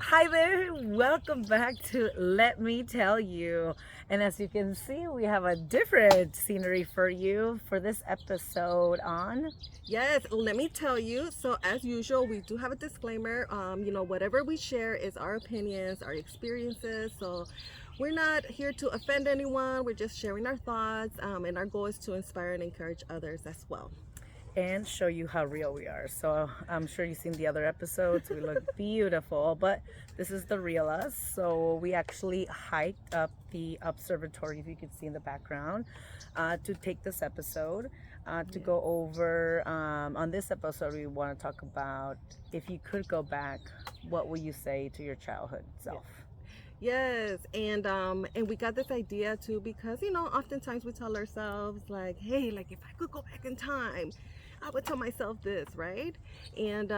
Hi there, welcome back to Let Me Tell You. And as you can see, we have a different scenery for you for this episode on. Yes, let me tell you. So, as usual, we do have a disclaimer. Whatever we share is our opinions, our experiences. So, we're not here to offend anyone. We're just sharing our thoughts, and our goal is to inspire and encourage others as well. And show you how real we are. So I'm sure you've seen the other episodes. We look beautiful, but this is the real us. So we actually hiked up the observatory, if you can see in the background, to take this episode. To go over on this episode, we want to talk about if you could go back, what would you say to your childhood self? Yes, and we got this idea too because oftentimes we tell ourselves like, hey, like if I could go back in time, I would tell myself this, right? And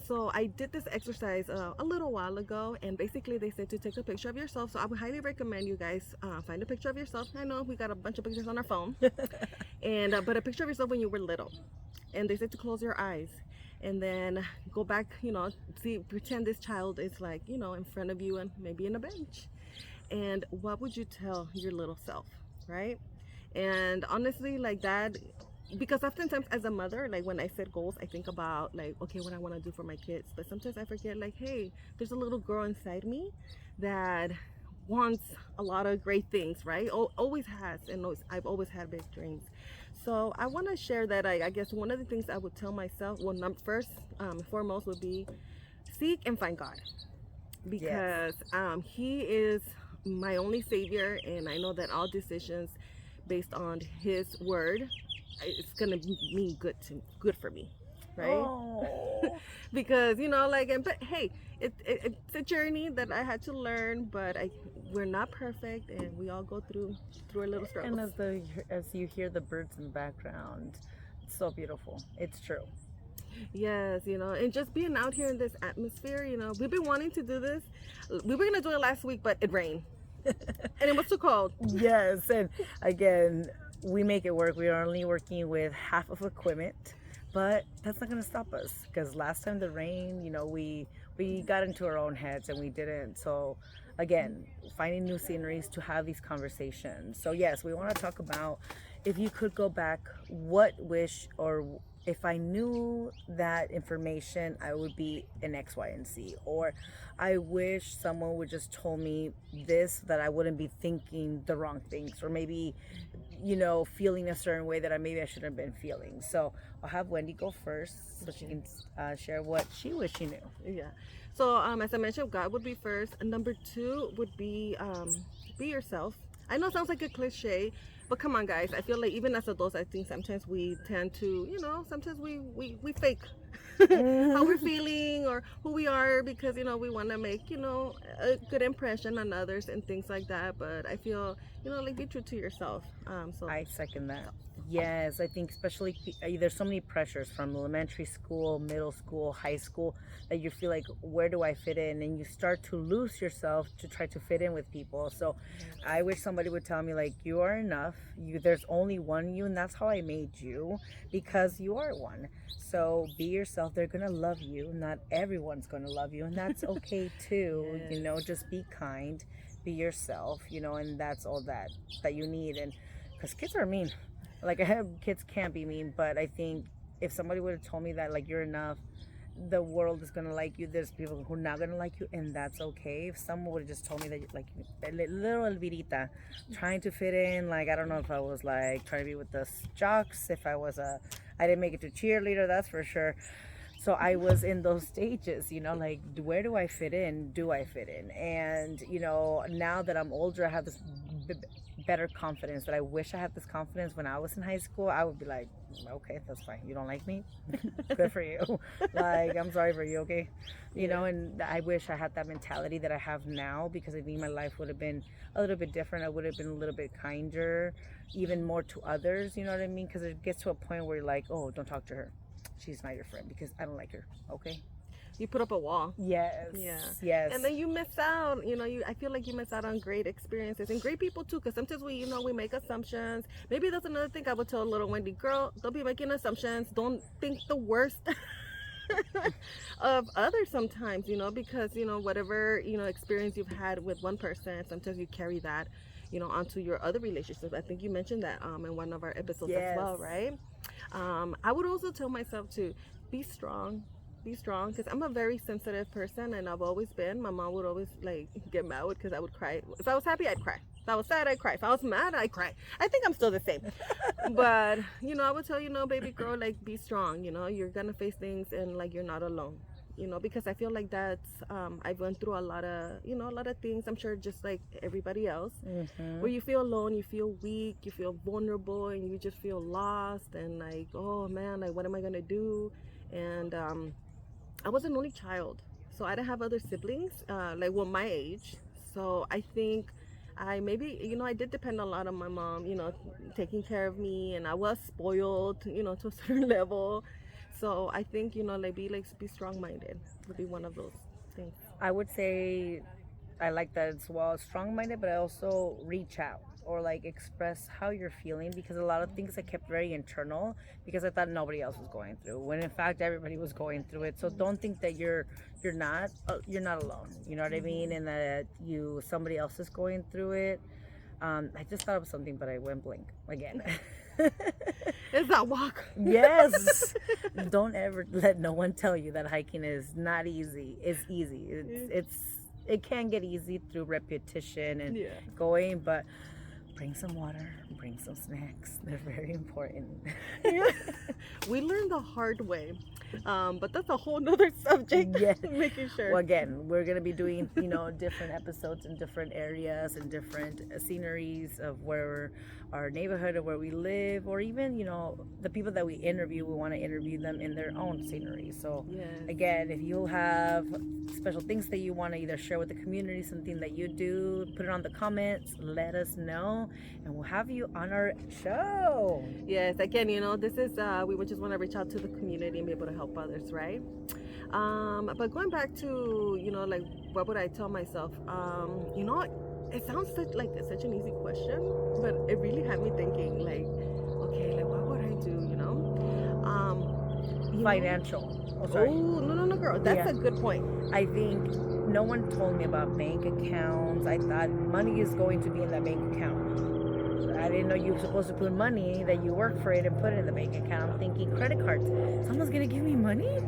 so I did this exercise a little while ago, and basically they said to take a picture of yourself. So I would highly recommend you guys find a picture of yourself. I know we got a bunch of pictures on our phone, and but a picture of yourself when you were little. And they said to close your eyes and then go back, see, pretend this child is like, in front of you and maybe in a bench. And what would you tell your little self, right? And honestly, like that, because oftentimes as a mother, like when I set goals, I think about like, okay, what I want to do for my kids. But sometimes I forget, like, hey, there's a little girl inside me that wants a lot of great things, right? Always has, and I've always had big dreams. So I want to share that. I guess one of the things I would tell myself, well, first, foremost, would be seek and find God, Yes. because He is my only savior, and I know that all decisions based on His word, it's gonna mean good for me, right? Oh. Because but hey, it's a journey that I had to learn, but we're not perfect, and we all go through our little And struggles. as you hear the birds in the background, it's so beautiful. It's true. Yes, and just being out here in this atmosphere, we've been wanting to do this. We were gonna do it last week, but it rained, and it was too cold. Yes, and again, we make it work. We are only working with half of equipment, but that's not going to stop us because last time the rain, we got into our own heads and we didn't. So again, finding new sceneries to have these conversations. So yes, we want to talk about if you could go back, what wish or if I knew that information, I would be in X, Y, and Z. Or I wish someone would just told me this that I wouldn't be thinking the wrong things, or maybe, feeling a certain way that maybe I shouldn't have been feeling. So I'll have Wendy go first so she can share what she wish she knew. Yeah. So as I mentioned, God would be first. And number two would be yourself. I know it sounds like a cliche, but come on, guys. I feel like even as adults, I think sometimes we tend to, sometimes we fake how we're feeling or who we are because we want to make a good impression on others and things like that. But I feel like be true to yourself. So I second that. Yes, I think especially there's so many pressures from elementary school, middle school, high school that you feel like where do I fit in, and you start to lose yourself to try to fit in with people. So I wish somebody would tell me like you are enough. There's only one you, and that's how I made you because you are one. So be yourself. They're gonna love you. Not everyone's gonna love you, and that's okay too. yes. Just be kind, be yourself. And that's all that you need. And because kids are mean. Like I have kids can't be mean, but I think if somebody would have told me that like you're enough, the world is gonna like you. There's people who are not gonna like you, and that's okay. If someone would have just told me that like little Elvirita, trying to fit in, like I don't know if I was like trying to be with the jocks, if I didn't make it to cheerleader, that's for sure. So I was in those stages, like where do I fit in? Do I fit in? And now that I'm older, I have this b- better confidence that I wish I had this confidence when I was in high school. I would be like, okay, that's fine. You don't like me? Good for you. Like, I'm sorry for you, okay? Yeah. And I wish I had that mentality that I have now because I think my life would have been a little bit different. I would have been a little bit kinder, even more to others, you know what I mean? Because it gets to a point where you're like, oh, don't talk to her. She's not your friend because I don't like her, okay? You put up a wall. Yes, Yeah. yes. And then you miss out. I feel like you miss out on great experiences and great people too. Because sometimes we make assumptions. Maybe that's another thing I would tell little Wendy, girl, don't be making assumptions. Don't think the worst of others sometimes, because, whatever, experience you've had with one person, sometimes you carry that, onto your other relationships. I think you mentioned that in one of our episodes as well, Yes. right? I would also tell myself to be strong. Be strong, because I'm a very sensitive person, and I've always been. My mom would always like get mad because I would cry. If I was happy, I'd cry. If I was sad, I'd cry. If I was mad, I'd cry. I think I'm still the same. But I would tell baby girl, like, be strong. You're gonna face things, and like, you're not alone. Because I feel like that's I've went through a lot of a lot of things. I'm sure just like everybody else, where you feel alone, you feel weak, you feel vulnerable, and you just feel lost, and like, oh man, like, what am I gonna do? And I was an only child, so I didn't have other siblings, my age. So I think I maybe I did depend a lot on my mom, taking care of me, and I was spoiled, to a certain level. So I think like, be strong minded would be one of those things. I would say I like that as well, strong minded, but I also reach out or like express how you're feeling, because a lot of things I kept very internal because I thought nobody else was going through, when in fact everybody was going through it. So don't think that you're not alone. You know what I mean? And that somebody else is going through it. I just thought of something, but I went blank again. It's that walk. Yes. Don't ever let no one tell you that hiking is not easy. It's easy. It can get easy through repetition and Yeah. going, but bring some water, bring some snacks. They're very important. Yeah. We learned the hard way, but that's a whole nother subject. Yeah. Making sure. Well, again, we're gonna be doing different episodes in different areas and different sceneries of where our neighborhood or where we live, or even the people that we interview. We want to interview them in their own scenery. So Yes. again, if you have special things that you want to either share with the community, something that you do, put it on the comments, let us know, and we'll have you on our show. Yes, again, this is we would just want to reach out to the community and be able to help others, right? But going back to like, what would I tell myself? It sounds such an easy question, but it really had me thinking, like, okay, like, what would I do? Financial. Oh, Oh, sorry. no, girl, that's Yeah. a good point. I think no one told me about bank accounts. I thought money is going to be in that bank account. I didn't know you were supposed to put money that you work for it and put it in the bank account. I'm thinking credit cards. Someone's gonna give me money?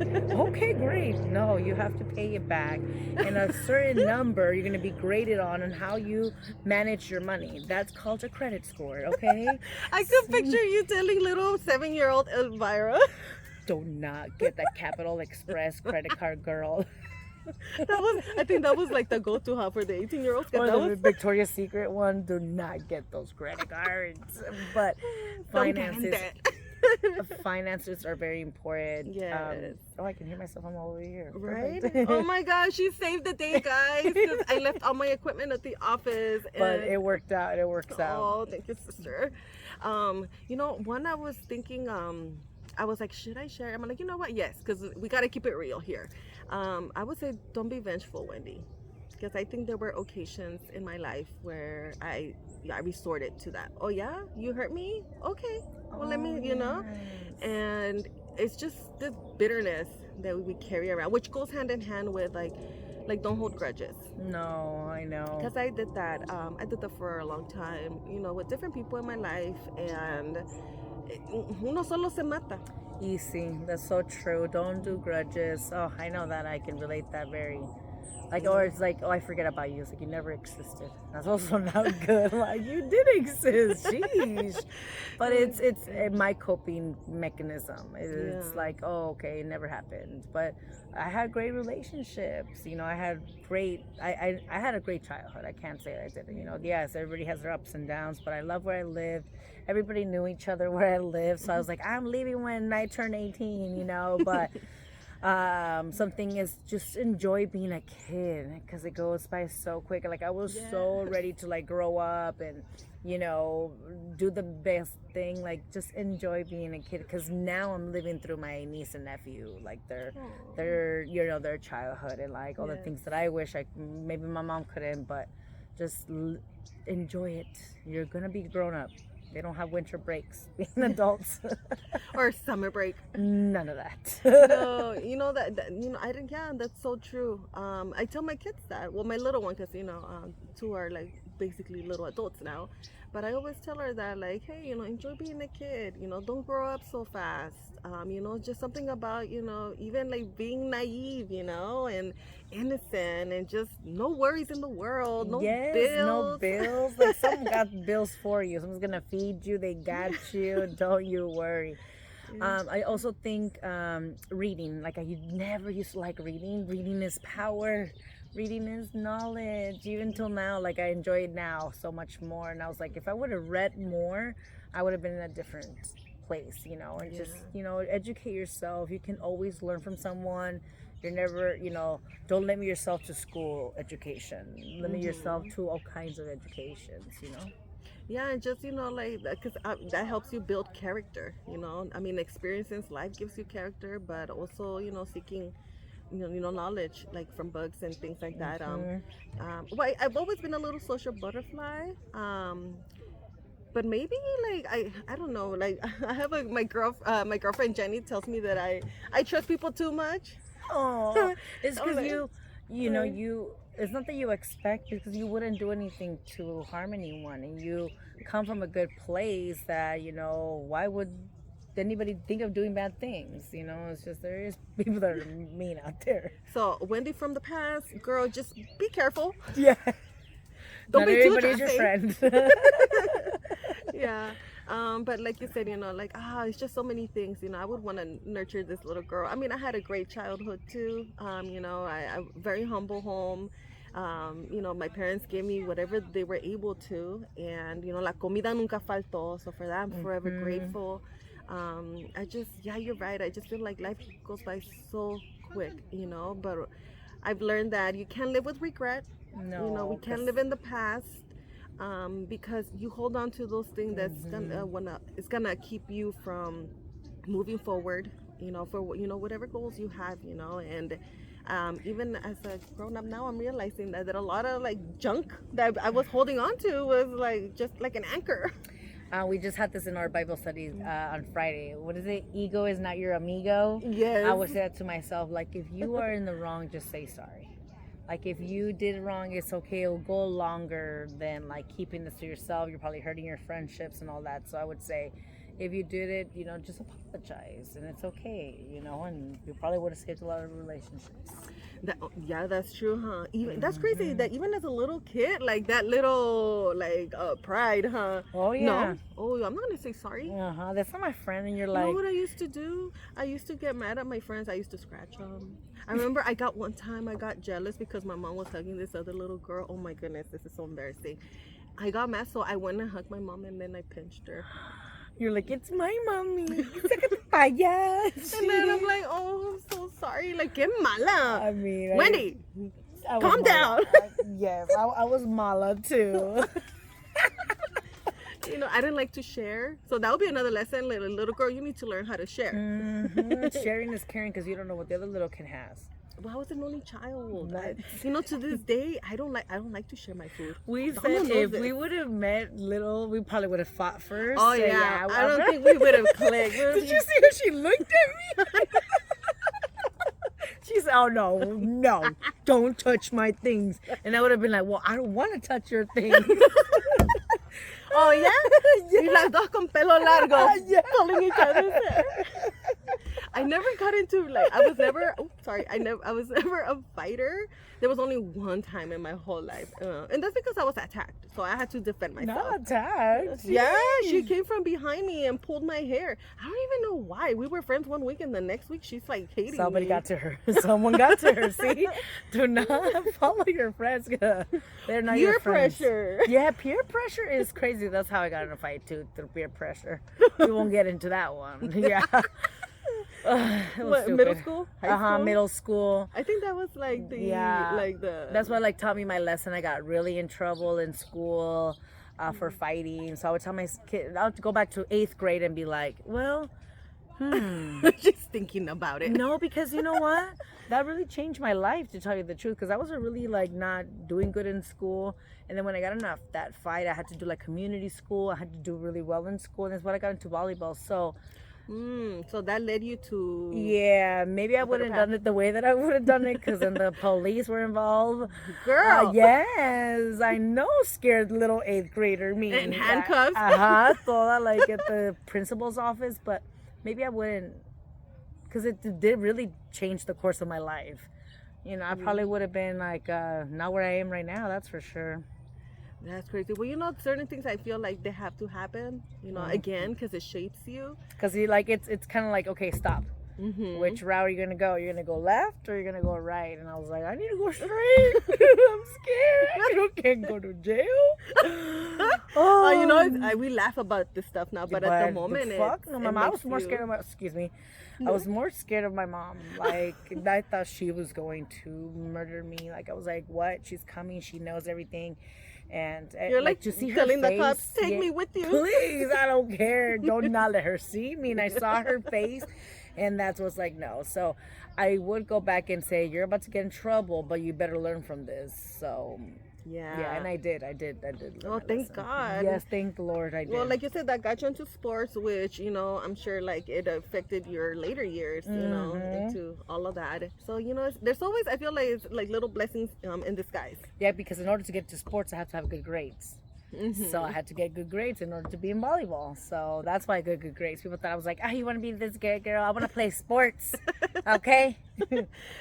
Okay, great. No, you have to pay it back. And a certain number you're gonna be graded on how you manage your money. That's called a credit score, okay? I could picture you telling little 7-year-old Elvira. Do not get that Capital Express credit card, girl. I think that was like the go-to for the 18-year-olds. Or That the was Victoria's Secret one. Do not get those credit cards. But Don't get in finances, debt. finances are very important. Yes. I can hear myself. I'm all over here. Right? Perfect. Oh my gosh, she saved the day, guys. 'Cause I left all my equipment at the office. But and- it worked out. It works out. Oh, thank you, sister. One I was thinking, I was like, should I share? I'm like, you know what? Yes, because we got to keep it real here. I would say, don't be vengeful, Wendy. Because I think there were occasions in my life where I resorted to that. Oh, yeah? You hurt me? Okay. Well, let me, Yes. And it's just this bitterness that we carry around, which goes hand in hand with like don't hold grudges. No, I know. Because I did that. I did that for a long time, with different people in my life, and uno solo se mata. Easy. That's so true. Don't do grudges. Oh, I know that. I can relate that very. Or it's like, oh, I forget about you. It's like you never existed. That's also not good. Like, you did exist. Sheesh. But it's my coping mechanism. It's Yeah. like, oh, okay, it never happened. But I had great relationships. I had I had a great childhood. I can't say that I didn't. Yes, everybody has their ups and downs, but I love where I lived. Everybody knew each other where I lived. So I was like, I'm leaving when I turn 18, but something is just enjoy being a kid, because it goes by so quick. Like, I was so ready to like grow up and do the best thing, like just enjoy being a kid, because now I'm living through my niece and nephew, like their their childhood, and like all the Yeah. things that I wish maybe my mom couldn't, but just enjoy it. You're gonna be grown up. They don't have winter breaks being adults. Or summer break. None of that. No, I didn't. Yeah, that's so true. I tell my kids that. Well, my little one, because two are like basically little adults now. But I always tell her that, like, hey, enjoy being a kid. Don't grow up so fast. Just something about even like being naive, and innocent, and just no worries in the world, no Yes, bills. no bills. Like someone got bills for you. Someone's gonna feed you. They got you. Don't you worry. I also think reading. Like I never used to like reading. Reading is power. Reading is knowledge. Even till now, like I enjoy it now so much more. And I was like, if I would have read more, I would have been in a different place, and just educate yourself. You can always learn from someone. You're never, don't limit yourself to school education. Limit yourself to all kinds of educations. Yeah, and just like because that helps you build character. I mean, experience in life gives you character, but also seeking knowledge like from books and things like that. Well, I've always been a little social butterfly. But maybe like I don't know, like I have my girlfriend Jenny tells me that I trust people too much. Oh, it's because Okay. it's not that you expect, because you wouldn't do anything to harm anyone, and you come from a good place that, why would anybody think of doing bad things? It's just there is people that are mean out there. So Wendy from the past, girl, just be careful. Yeah. Don't Not be too everybody's your trusting. friend. Yeah. But like you said, like it's just so many things. I would want to nurture this little girl. I mean, I had a great childhood too. I very humble home. My parents gave me whatever they were able to, and la comida nunca faltó. So for that, I'm forever grateful. Yeah, you're right. I just feel like life goes by so quick, but I've learned that you can't live with regret. No, We can't live in the past, because you hold on to those things that's it's gonna keep you from moving forward. For whatever goals you have. And even as a grown up now, I'm realizing that a lot of like junk that I was holding on to was like just like an anchor. we just had this in our Bible study on Friday. What is it? Ego is not your amigo. Yes. I would say that to myself. Like, if you are in the wrong, just say sorry. Like, if you did wrong, it's okay. It'll go longer than like keeping this to yourself. You're probably hurting your friendships and all that. So I would say, if you did it, just apologize, and it's okay. And you probably would have saved a lot of relationships. Yeah, that's true, huh? Even that's crazy that even as a little kid, like that little like pride, huh? Oh yeah. No. Oh, I'm not gonna say sorry. That's not my friend, and you're You like, know what I used to do? I used to get mad at my friends. I used to scratch them. I remember I got one time I got jealous because my mom was hugging this other little girl. Oh my goodness, this is so embarrassing. I got mad, so I went and hugged my mom, and then I pinched her. you're like, it's my mommy. Payas. And then I'm like, oh, I'm so sorry. Like, que mala. I mean, Wendy, I was calm down. Yes, I was mala too. I didn't like to share. So that would be another lesson. Little girl, you need to learn how to share. Sharing is caring, because you don't know what the other little kid has. Well, I was an only child. Right. To this day, I don't like to share my food. We Donna said knows if this. we would have met little, we probably would have fought first. Oh So, yeah, I don't think we would have clicked. Did you see how she looked at me? She said, "Oh no, don't touch my things." And I would have been like, "Well, I don't want to touch your things." Oh yeah? Y las dos con pelo largo, Yeah. pulling each other's hair. I never got into I was never a fighter. There was only one time in my whole life, and that's because I was attacked, so I had to defend myself. Not attacked. Yeah, she came from behind me and pulled my hair. I don't even know why. We were friends one week, and the next week she's like hating Somebody me. got to her. Someone got to her. See, do not follow your friends. They're not your Peer friends. pressure. Yeah, peer pressure is crazy. That's how I got in a fight too, through peer pressure. We won't get into that one. Yeah. It was What, stupid. middle school? High school? Middle school. I think that was like the That's what like taught me my lesson. I got really in trouble in school for fighting. So I would tell my kid, I would go back to 8th grade and be like, well, She's thinking about it. No, because you know what? That really changed my life, to tell you the truth. Because I was really like not doing good in school, and then when I got enough that fight, I had to do like community school. I had to do really well in school, and that's when I got into volleyball. So So that led you to yeah, maybe I wouldn't have done it the way that I would have done it, because then the police were involved. girl. Yes, I know, scared little 8th grader me. In handcuffs. Toda like at the principal's office, but maybe I wouldn't, because it did really change the course of my life. You know, I probably would have been like not where I am right now. That's for sure. That's crazy. Well, you know, certain things I feel like they have to happen. You know, again, because it shapes you. Because you like it's kind of like, okay, stop. Which route are you gonna go? You're gonna go left or you're gonna go right? And I was like, I need to go straight. I'm scared. I can't go to jail. You know, we laugh about this stuff now, but at the moment, no, my mom was more scared of my. Excuse me. I was more scared of my mom. Like, I thought she was going to murder me. Like, I was like, what? She's coming. She knows everything. And you're like to see telling her the cops, take me with you. Please, I don't care. Don't not let her see me. And I saw her face, and that's what's like, no. So I would go back and say, you're about to get in trouble, but you better learn from this. So yeah, and I did learn Oh, my thank lesson. God. Yes, thank the Lord, I did. Well, like you said, that got you into sports, which, you know, I'm sure like it affected your later years, you know, into all of that. So, you know, there's always, I feel like it's like little blessings in disguise. Yeah, because in order to get to sports, I have to have good grades. So I had to get good grades in order to be in volleyball. So that's why I got good grades. People thought I was like, you want to be this good girl? I want to play sports. Okay?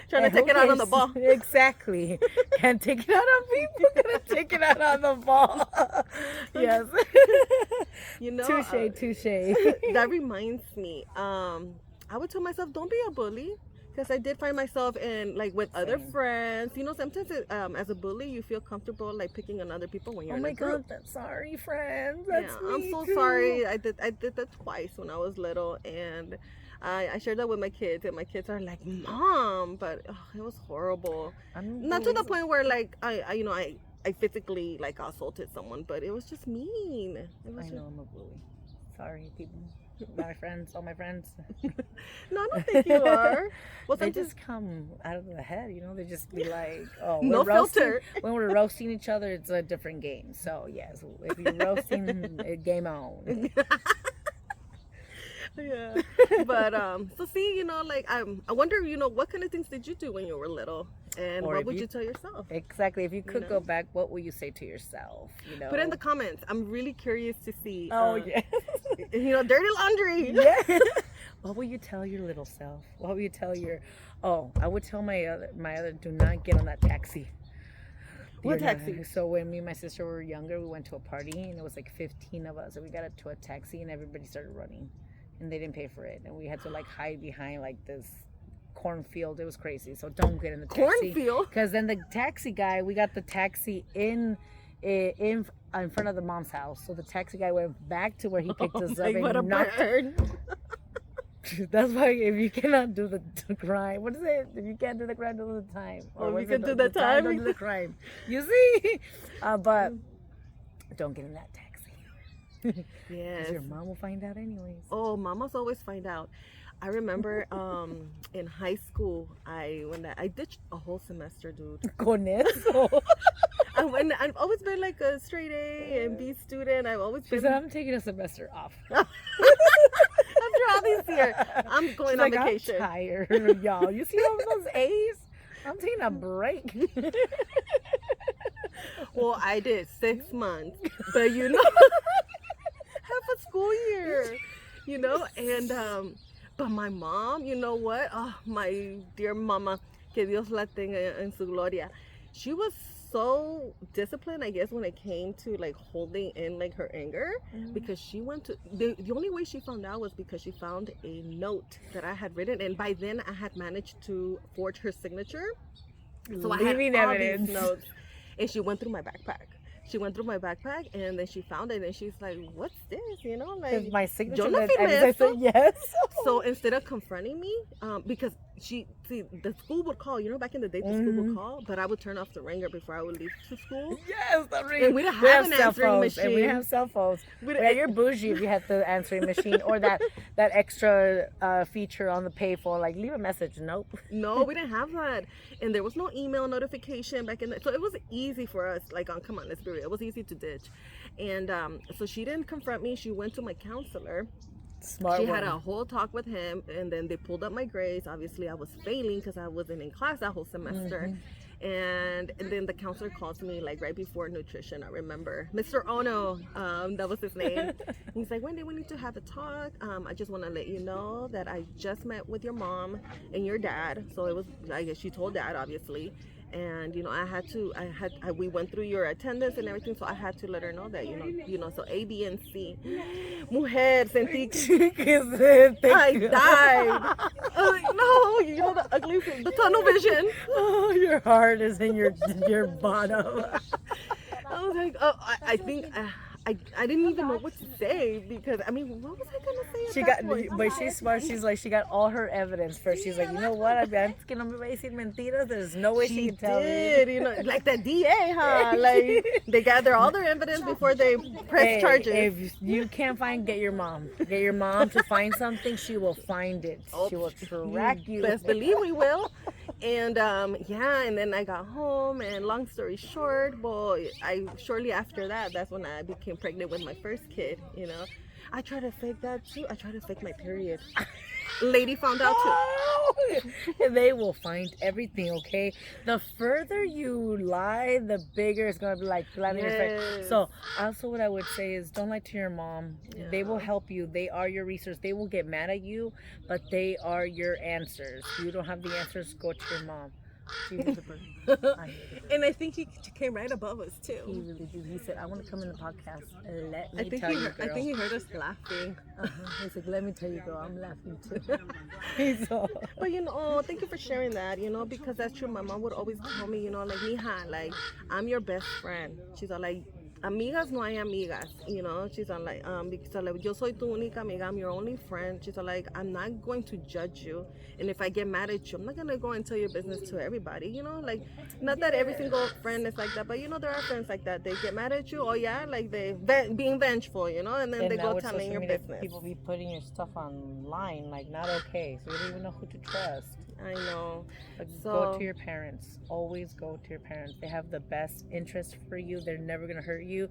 Trying to take it out on the ball. Exactly. Can't take it out on people. Gonna take it out on the ball. Yes. You know, Touche. That reminds me. I would tell myself, don't be a bully. Because I did find myself in like with other friends. You know, sometimes as a bully, you feel comfortable like picking on other people when you're in a group. Oh my God, I'm sorry, friends. That's I'm so too. sorry. I did that twice when I was little, and I shared that with my kids, and my kids are like, "Mom," but it was horrible. Not to the point where like I physically like assaulted someone, but it was just mean. I know I'm a bully. Sorry, people. My friends, all my friends. No, I don't think you are. Well, they just come out of the head, you know. They just be like, "Oh, no filter." When we're roasting each other, it's a different game. So yes, if you're roasting, game on. Yeah, but so see, you know, like I wonder, you know, what kind of things did you do when you were little, and what would you tell yourself? Exactly. If you could go back, what would you say to yourself? You know, put in the comments. I'm really curious to see. Oh yeah. You know, dirty laundry. Yeah. What will you tell your little self? What will you tell your? Oh, I would tell my other. Do not get on that taxi. What taxi? So when me and my sister were younger, we went to a party and it was like 15 of us, and we got into a taxi and everybody started running, and they didn't pay for it, and we had to like hide behind like this cornfield. It was crazy. So don't get in the taxi. Cornfield. Because then the taxi guy, we got the taxi in front of the mom's house. So the taxi guy went back to where he picked us up what a and knocked. bird. That's why if you cannot do the crime, what is it? If you can't do the crime, do the time. Or we can do the time. Don't do the crime. You see? But don't get in that taxi. Yes. Your mom will find out anyways. Oh, mamas always find out. I remember in high school, I ditched a whole semester, dude. Con eso. I've always been like a straight A and B student. I've always She been. said, I'm taking a semester off. After all these years, I'm going on vacation. I'm tired, y'all. You see all those A's? I'm taking a break. Well, I did 6 months, but you know, half a school year, you know, and but my mom, you know what? Oh, my dear mama, que Dios la tenga en su gloria. She was so disciplined, I guess, when it came to like holding in like her anger, because she went to the only way she found out was because she found a note that I had written, and by then I had managed to forge her signature. So I had all evidence. these notes, and she went through my backpack. She went through my backpack, and then she found it, and she's like, "What's this?" You know, like my signature. Yo no and firmé I said esto. yes. So instead of confronting me, because the school would call. You know, back in the day, the school would call, but I would turn off the ringer before I would leave to school. Yes, the ring. And we didn't have an cell answering phones, and we machine. have cell phones. We Yeah, you're bougie if you had the answering machine or that extra feature on the payphone, like leave a message. Nope. No, we didn't have that, and there was no email notification back in the. So it was easy for us. Like, oh, come on, let's be real. It was easy to ditch, and so she didn't confront me. She went to my counselor. Smart She one. had a whole talk with him, and then they pulled up my grades. Obviously, I was failing because I wasn't in class that whole semester. And then the counselor calls me like right before nutrition. I remember Mr. Ono, that was his name. He's like, Wendy, we need to have a talk. I just want to let you know that I just met with your mom and your dad. So it was, I guess she told dad, obviously. And we went through your attendance and everything, so I had to let her know that so A, B, and C. Mujer, sentí I died. No, you know the ugly, the tunnel vision. Oh, your heart is in your bottom. I was like, oh, I think I didn't even know what to say because I mean, what was I gonna say? She got, but she's smart. She's like, she got all her evidence first. She's like, you know what? I'm que no me va a decir mentiras. There's no way she can tell me. You know, like the DA, huh? Like they gather all their evidence before they press charges. If you can't get your mom. Get your mom to find something. She will find it. She will track you. Best believe we will. And and then I got home, and long story short, boy, shortly after that's when I became pregnant with my first kid. You know, I tried to fake that too. I tried to fake my period. Lady found out too. They will find everything, okay? The further you lie, the bigger it's gonna be like planning your face. So also what I would say is don't lie to your mom. Yeah. They will help you. They are your resource. They will get mad at you, but they are your answers. You don't have the answers, go to your mom. She was the person. I hated her. And I think he came right above us He too. really did. He said, I want to come in the podcast. Let me I think tell you, girl. I think he heard us laughing. He's like, let me tell you, girl, I'm laughing too. He's all... But thank you for sharing that, because that's true. My mom would always tell me, like, mija, like, I'm your best friend. She's all like, amigas no hay amigas, she's all like, because like, yo soy tu única amiga, I'm your only friend. She's all like, I'm not going to judge you, and if I get mad at you, I'm not gonna go and tell your business to everybody, like, not that every single friend is like that, but there are friends like that. They get mad at you, like they being vengeful, and then they go telling your business. People be putting your stuff online, like not okay, so you don't even know who to trust. I know. But go to your parents. Always go to your parents. They have the best interest for you. They're never gonna hurt you.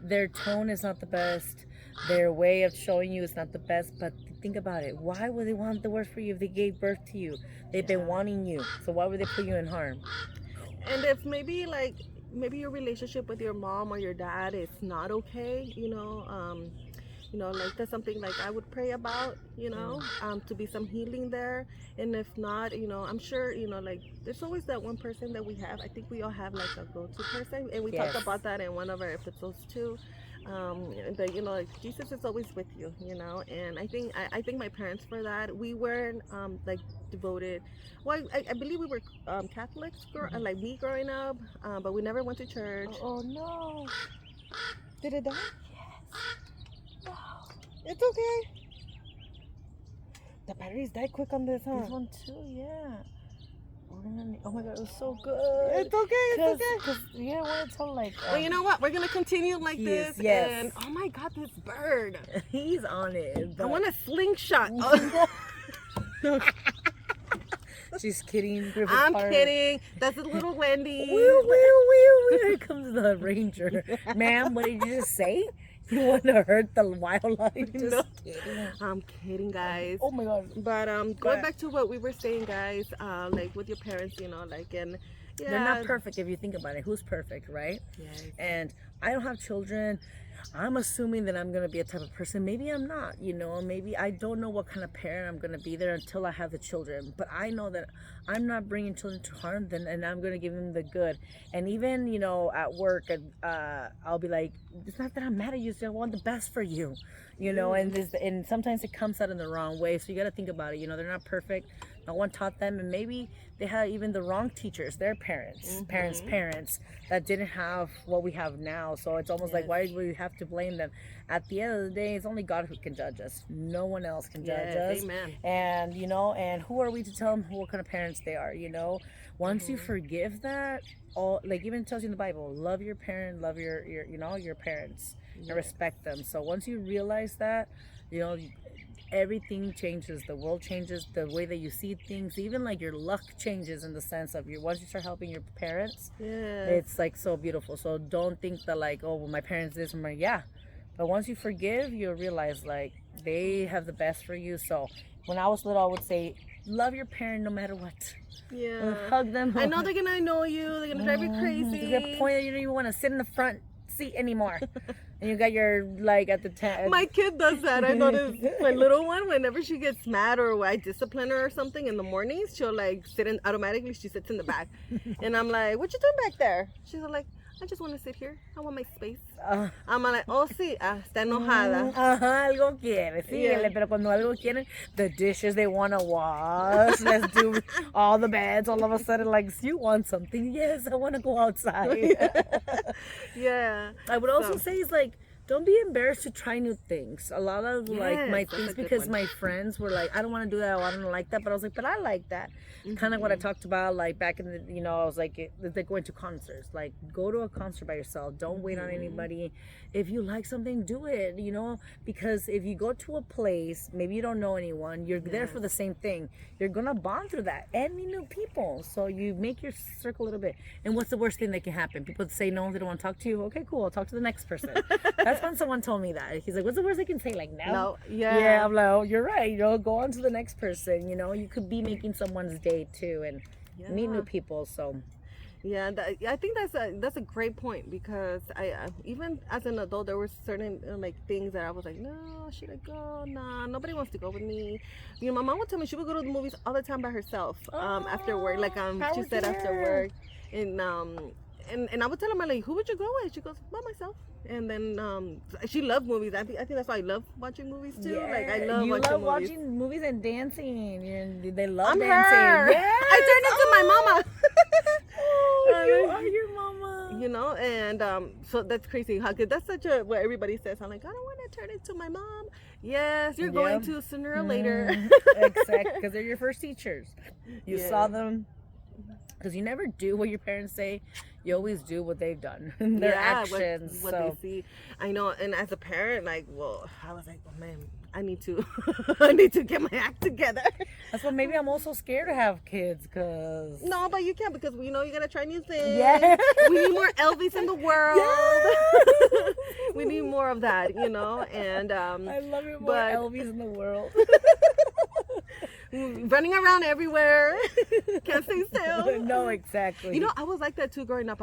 Their tone is not the best. Their way of showing you is not the best. But think about it. Why would they want the worst for you if they gave birth to you? They've been wanting you. So why would they put you in harm? And if maybe your relationship with your mom or your dad is not okay, like that's something like I would pray about, to be some healing there. And if not, I'm sure, like there's always that one person that we have. I think we all have like a go-to person, and we talked about that in one of our episodes too. That like Jesus is always with you, and I think my parents for that, we weren't like devoted. Well, I believe we were Catholics, like me growing up, but we never went to church. Oh no! Did it die? Yes. It's okay. The batteries died quick on this, huh? This one too, yeah. Oh my god, it was so good. It's okay, it's okay. Cause you don't want to tell like. Well, you know what? We're gonna continue like this. Yes. And oh my god, this bird! He's on it. I want a slingshot. She's kidding. I'm kidding. That's a little Wendy. Here comes the ranger. Ma'am, what did you just say? You want to hurt the wildlife? Just kidding. I'm kidding, guys. Oh my god. But going back to what we were saying, guys, like with your parents, like, and yeah, they're not perfect if you think about it. Who's perfect, right? Yes. And I don't have children. I'm assuming that I'm going to be a type of person. Maybe I'm not, maybe I don't know what kind of parent I'm going to be there until I have the children. But I know that I'm not bringing children to harm them, and I'm going to give them the good. And even, at work, I'll be like, it's not that I'm mad at you. I want the best for you, and sometimes it comes out in the wrong way. So you got to think about it. They're not perfect. no one taught them, and maybe they had even the wrong teachers, their parents, parents that didn't have what we have now. So it's almost like, why do we have to blame them? At the end of the day, it's only God who can judge us. No one else can judge us. Amen. And and who are we to tell them what kind of parents they are? Once you forgive that, all, like, even it tells you in the Bible, love your parent, love your your parents, and respect them. So once you realize that, everything changes. The world changes, the way that you see things, even like your luck changes, in the sense of once you start helping your parents, it's like so beautiful. So don't think that like, oh well, my parents this and my but once you forgive, you'll realize like they have the best for you. So when I was little, I would say, love your parent no matter what. Hug them. I know they're gonna annoy you, they're gonna drive you crazy. To the point that you don't even want to sit in the front seat anymore. And you got your, like, at the time. My kid does that. I noticed my little one, whenever she gets mad or I discipline her or something in the mornings, she'll like sit in automatically. She sits in the back, and I'm like, "What you doing back there?" She's like, "I just want to sit here. I want my space." I'm like, "Oh sí, está enojada." Algo quiere, síguele, pero cuando algo quieren, the dishes they want to wash, let's do all the beds. All of a sudden, like, you want something? Yes, I want to go outside. I would also say is like, don't be embarrassed to try new things. A lot of like my things, because my friends were like, I don't want to do that, or I don't like that, but I was like, but I like that. Kind of what I talked about, like back in the, I was like, they're going to concerts. Like, go to a concert by yourself. Don't wait on anybody. If you like something, do it. Because if you go to a place, maybe you don't know anyone, you're there for the same thing. You're gonna bond through that and meet new people. So you make your circle a little bit. And what's the worst thing that can happen? People say no, they don't want to talk to you. Okay, cool. I'll talk to the next person. That's when someone told me that. He's like, what's the worst they can say? Like, no. Yeah, I'm like, oh, you're right. Go on to the next person. You could be making someone's day too, and meet new people. So I think that's a great point, because I even as an adult, there were certain like things that I was like, no, should I go? Nah, nobody wants to go with me. My mom would tell me she would go to the movies all the time by herself after work. Like she said after work, and I would tell her, like, who would you go with? She goes, by myself. And then she loved movies. I think that's why I love watching movies too. Like, I love watching movies and dancing. They love I'm dancing. Her. I turned into my mama. You are your mama. And so that's crazy. How good. That's such what everybody says. I'm like, I don't want to turn into my mom. Yes, you're going to sooner or later. Exactly, because they're your first teachers. You saw them. Because you never do what your parents say, you always do what they've done. Their actions. What they see. I know. And as a parent, like, well, I was like, oh man, I need to get my act together. That's why maybe I'm also scared to have kids, because no, but you can't, because you gotta try new things. Yeah. We need more Elvis in the world. Yeah. We need more of that, and I love it, more Elvis in the world. Running around everywhere, can't stay still. No, exactly. I was like that too growing up.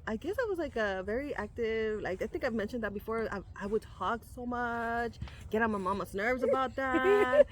I guess I was like a very active, like, I think I've mentioned that before. I would talk so much, get on my mama's nerves about that.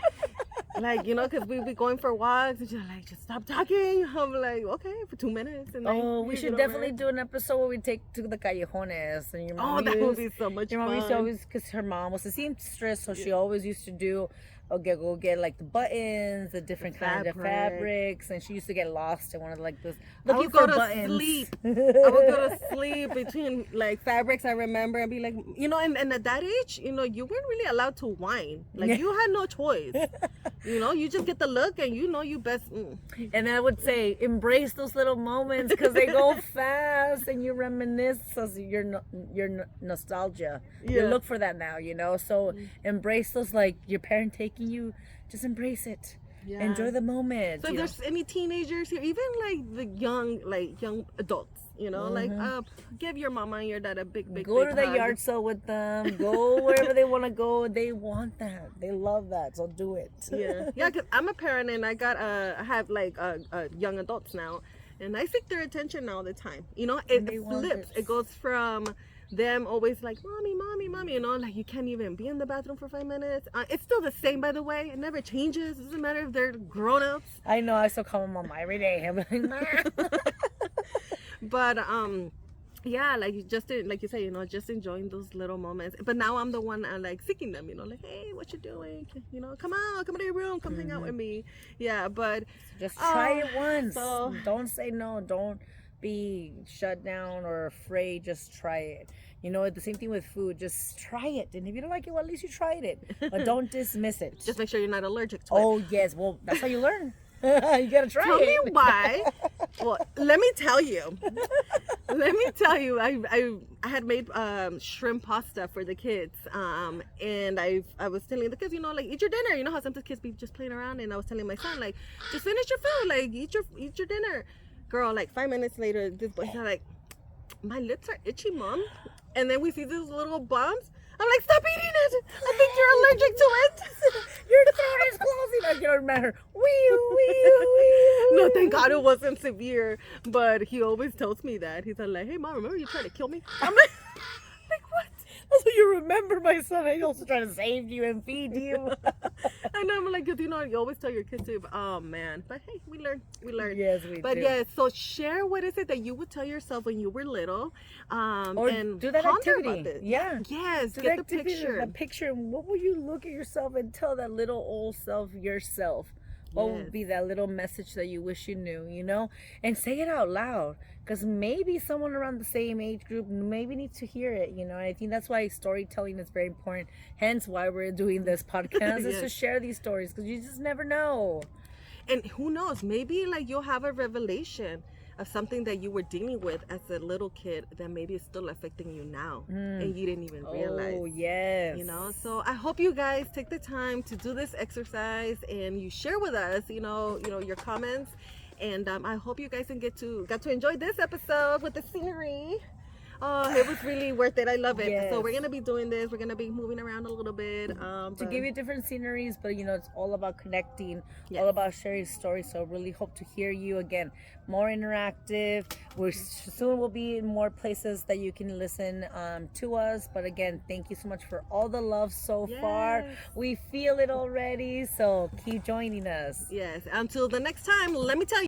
Like, because we'd be going for walks and she's like, just stop talking. I'm like, okay, for 2 minutes. And then we should definitely do an episode where we take to the callejones. And your mom that would be so much fun. Your mom used to always, because her mom was a seamstress, so she always used to do, go get like the buttons, the different kind of fabrics, and she used to get lost in one of like this looking for buttons. Sleep. I would go to sleep between like fabrics. I remember, and be like, and at that age, you weren't really allowed to whine. Like, you had no choice. You just get the look, and you best. And I would say, embrace those little moments, because they go fast, and you reminisce of your nostalgia. You look for that now, So embrace those, like your parent taking you, just embrace it. Enjoy the moment. So if there's any teenagers here, even like the young adults, like give your mama and your dad a big go to big the hug. yard sale with them. Go wherever they want to go. They want that. They love that. So do it. Yeah, because I'm a parent, and I have like young adults now, and I seek their attention all the time. It flips. It goes from them always like, mommy, like, you can't even be in the bathroom for 5 minutes. It's still the same, by the way. It never changes. It doesn't matter if they're grown-ups. I know. I still call my mama every day. I'm like, But yeah, like like you say, just enjoying those little moments. But now I'm the one like seeking them, like, hey, what you doing? Come out of your room, come hang out with me. Yeah, but Just try it once. so Don't say no. Don't be shut down or afraid. Just try it. The same thing with food. Just try it. And if you don't like it, well, at least you tried it. But don't dismiss it. just make sure you're not allergic to it. Oh, yes. Well, that's how you learn. You gotta try Tell it. me why. Well, let me tell you. I had made shrimp pasta for the kids, and I was telling the kids, like, eat your dinner. You know how sometimes kids be just playing around, and I was telling my son, like, just finish your food, like, eat your dinner. Girl, like 5 minutes later, this boy's like, my lips are itchy, Mom. And then we see these little bumps. I'm like, stop eating it. I think you're allergic to it. Your throat is closing. I can't remember. Wee. No, thank God it wasn't severe. But he always tells me that. He's like, hey, Mom, remember you tried to kill me? I'm like what? That's what you remember, my son. I also trying to save you and feed you. And I'm like, because you always tell your kids to, oh man. But hey, we learn. Yes, we But do. yeah, so share what is it that you would tell yourself when you were little, Or and do that ponder activity. about it. Yeah. Yes, Do get that the activity, picture. the picture. What will you look at yourself and tell that little old self yourself? What Yes. would be that little message that you wish you knew, and say it out loud, because maybe someone around the same age group maybe needs to hear it, and I think that's why storytelling is very important, hence why we're doing this podcast is to Yes. share these stories, because you just never know. And who knows, maybe like you'll have a revelation of something that you were dealing with as a little kid that maybe is still affecting you now, and you didn't even realize. Oh, yes. So I hope you guys take the time to do this exercise and you share with us, your comments. And I hope you guys got to enjoy this episode with the scenery. Oh, it was really worth it. I love it. Yes. So we're gonna be doing this. We're gonna be moving around a little bit To give you different sceneries, but it's all about connecting, Yes. all about sharing stories. So really hope to hear you again. More interactive. We soon will be in more places that you can listen to us. But again, thank you so much for all the love so far. Yes. We feel it already. So keep joining us. Yes. Until the next time, let me tell you.